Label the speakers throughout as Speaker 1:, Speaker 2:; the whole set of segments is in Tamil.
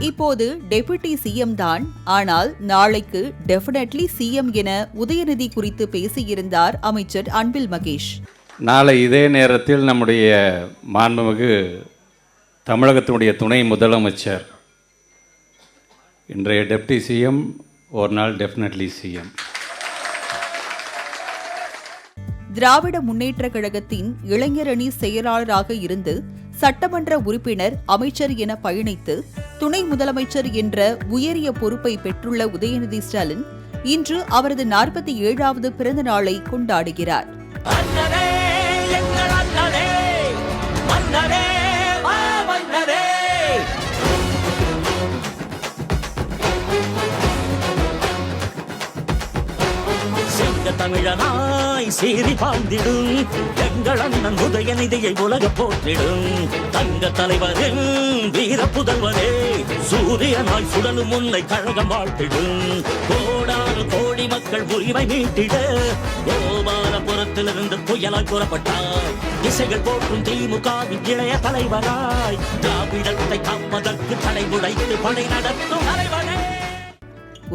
Speaker 1: இப்போது டெபுட்டி சிஎம் தான், ஆனால் நாளைக்கு டெஃபினெட்லி சிஎம் என உதயநிதி குறித்து பேசியிருந்தார் அமைச்சர் அன்பில் மகேஷ்.
Speaker 2: நாளை இதே நேரத்தில் நம்முடைய மாண்புமிகு தமிழகத்தினுடைய துணை முதலமைச்சர், இன்றைய டெப்டி சிஎம், ஒரு நாள் டெஃபினெட்லி சிஎம்.
Speaker 1: திராவிட முன்னேற்றக் கழகத்தின் இளைஞரணி செயலாளராக இருந்து சட்டமன்ற உறுப்பினர், அமைச்சர் என பயணித்து துணை முதலமைச்சர் என்ற உயரிய பொறுப்பை பெற்றுள்ள உதயநிதி ஸ்டாலின் இன்று அவரது 47வது பிறந்த நாளை கொண்டாடுகிறார்.
Speaker 3: தமிழனாய் சீறி பாய்ந்திடும் எங்கள் அண்ணன் உதயநிதியை உலக போற்றிடும் தங்க தலைவரின் வீர புதல்வரே, சூரியனாய் சுடலும் முன்னை கழகம் வாழ்த்திடும் கோடான கோடி மக்கள் உரிமை மீட்டிட கோபாலபுரத்திலிருந்து புயலாய் புறப்பட்டார். திசைகள் போற்றும் திமுகவின் இளைய தலைவராய் திராவிடத்தை காப்பதற்கு தடை உடைத்து படை நடத்தும் தலைவரே.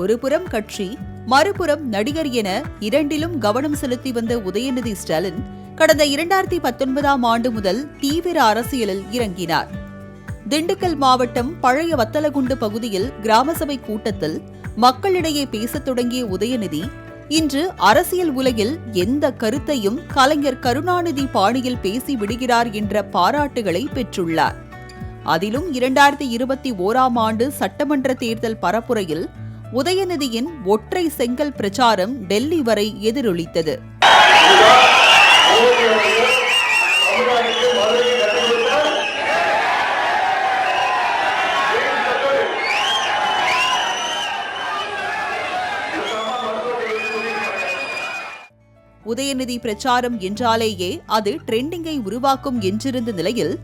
Speaker 1: ஒருபுறம் கட்சி, மறுபுறம் நடிகர் என இரண்டிலும் கவனம் செலுத்தி வந்த உதயநிதி ஸ்டாலின் கடந்த 2019ஆம் ஆண்டு முதல் தீவிர அரசியலில் இறங்கினார். திண்டுக்கல் மாவட்டம் பழைய வத்தலகுண்டு பகுதியில் கிராம சபை கூட்டத்தில் மக்களிடையே பேசத் தொடங்கிய உதயநிதி இன்று அரசியல் உலகில் எந்த கருத்தையும் கலைஞர் கருணாநிதி பாணியில் பேசி விடுகிறார் என்ற பாராட்டுகளை பெற்றுள்ளார். அதிலும் 2021ஆம் ஆண்டு சட்டமன்ற தேர்தல் பரப்புரையில் உதயநிதியின் ஒற்றை செங்கல் பிரச்சாரம் டெல்லி வரை எதிரொலித்தது. உதயநிதி பிரச்சாரம் என்றாலேயே அது ட்ரெண்டிங்கை உருவாக்கும் என்றிருந்த நிலையில்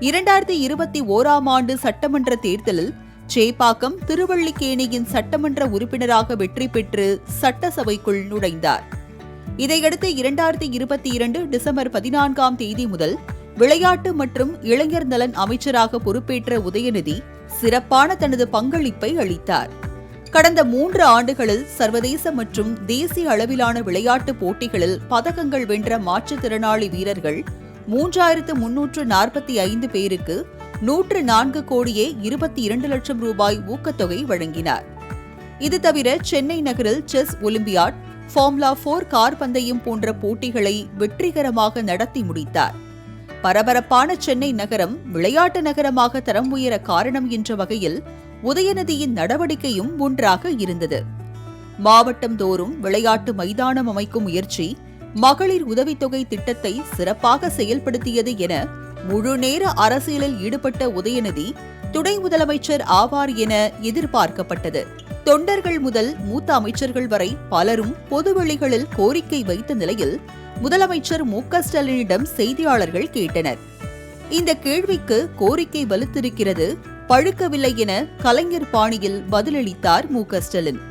Speaker 1: 2021ஆம் ஆண்டு சட்டமன்ற தேர்தலில் சேப்பாக்கம் திருவள்ளிக்கேணியின் சட்டமன்ற உறுப்பினராக வெற்றி பெற்று சட்டசபைக்குள் நுழைந்தார். இதையடுத்து 2022 டிசம்பர் 14ஆம் தேதி முதல் விளையாட்டு மற்றும் இளைஞர் நலன் அமைச்சராக பொறுப்பேற்ற உதயநிதி சிறப்பான தனது பங்களிப்பை அளித்தார். கடந்த 3 ஆண்டுகளில் சர்வதேச மற்றும் தேசிய அளவிலான விளையாட்டுப் போட்டிகளில் பதக்கங்கள் வென்ற மாற்றுத்திறனாளி வீரர்கள் 3345 பேருக்கு 104 கோடியே 22 லட்சம் ரூபாய் ஊக்கத்தொகை வழங்கினார். இது தவிர சென்னை நகரில் செஸ் ஒலிம்பியாட், ஃபார்முலா 4 கார் பந்தயம் போன்ற போட்டிகளை வெற்றிகரமாக நடத்தி முடித்தார். பரபரப்பான சென்னை நகரம் விளையாட்டு நகரமாக தரம் உயர காரணம் என்ற வகையில் உதயநிதியின் நடவடிக்கையும் ஒன்றாக இருந்தது. மாவட்டம் தோறும் விளையாட்டு மைதானம் அமைக்கும் முயற்சி, மகளிர் உதவித்தொகை திட்டத்தை சிறப்பாக செயல்படுத்தியது என முழுநேர அரசியலில் ஈடுபட்ட உதயநிதி துணை முதலமைச்சர் ஆவார் என எதிர்பார்க்கப்பட்டது. தொண்டர்கள் முதல் மூத்த அமைச்சர்கள் வரை பலரும் பொதுவெளிகளில் கோரிக்கை வைத்த நிலையில் முதலமைச்சர் மு.க. ஸ்டாலினிடம் செய்தியாளர்கள் கேட்டனர். இந்த கேள்விக்கு கோரிக்கை வலுத்திருக்கிறது, பழுக்கவில்லை என கலைஞர் பாணியில் பதிலளித்தார் மு.க. ஸ்டாலின்.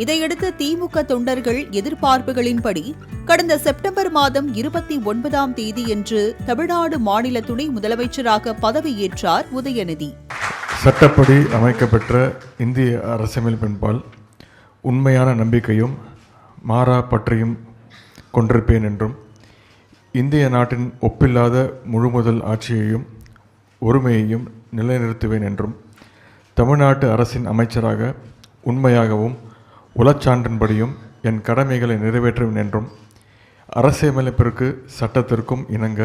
Speaker 1: இதையடுத்து திமுக தொண்டர்கள் எதிர்பார்ப்புகளின்படி கடந்த செப்டம்பர் மாதம் 29ஆம் தேதியன்று தமிழ்நாடு மாநில துணை முதலமைச்சராக பதவியேற்றார் உதயநிதி.
Speaker 4: சட்டப்படி அமைக்கப்பெற்ற இந்திய அரசியலமைப்பின்பால் உண்மையான நம்பிக்கையும் மாறா பற்றியும் கொண்டிருப்பேன் என்றும், இந்திய நாட்டின் ஒப்பில்லாத முழுமுதல் ஆட்சியையும் ஒருமையையும் நிலைநிறுத்துவேன் என்றும், தமிழ்நாட்டு அரசின் அமைச்சராக உண்மையாகவும் உளச்சான்றின்படியும் என் கடமைகளை நிறைவேற்றுவேன் என்றும், அரசியலமைப்பிற்கு சட்டத்திற்கும் இணங்க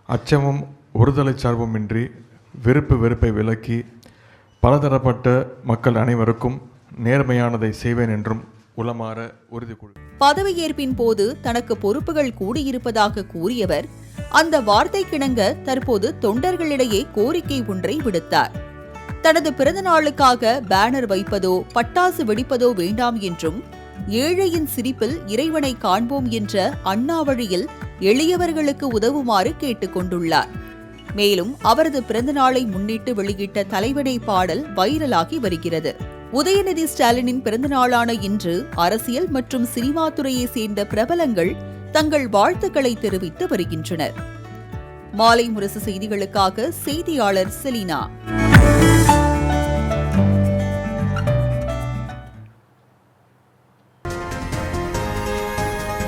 Speaker 4: அச்சமும் ஒருதலை சார்புமின்றி விருப்பு வெறுப்பை விலக்கி பலதரப்பட்ட மக்கள் அனைவருக்கும் நேர்மையானதை செய்வேன் என்றும் உளமாற உறுதி கொள்கிறேன்.
Speaker 1: பதவியேற்பின் போது தனக்கு பொறுப்புகள் கூடியிருப்பதாக கூறியவர் அந்த வார்த்தைக்கிணங்க தற்போது தொண்டர்களிடையே கோரிக்கை ஒன்றை விடுத்தார். தனது பிறந்த நாளுக்காக பேனர் வைப்பதோ பட்டாசு வெடிப்பதோ வேண்டாம் என்றும், ஏழையின் சிரிப்பில் இறைவனை காண்போம் என்ற அண்ணா வழியில் எளியவர்களுக்கு உதவுமாறு கேட்டுக் கொண்டுள்ளார். மேலும் அவரது பிறந்த நாளை முன்னிட்டு வெளியிட்ட தலைவனை பாடல் வைரலாகி வருகிறது. உதயநிதி ஸ்டாலினின் பிறந்த நாளான இன்று அரசியல் மற்றும் சினிமா துறையை சேர்ந்த பிரபலங்கள் தங்கள் வாழ்த்துக்களை தெரிவித்து வருகின்றனர். மாலை முரசு செய்திகளுக்காக செய்தியாளர் செலினா.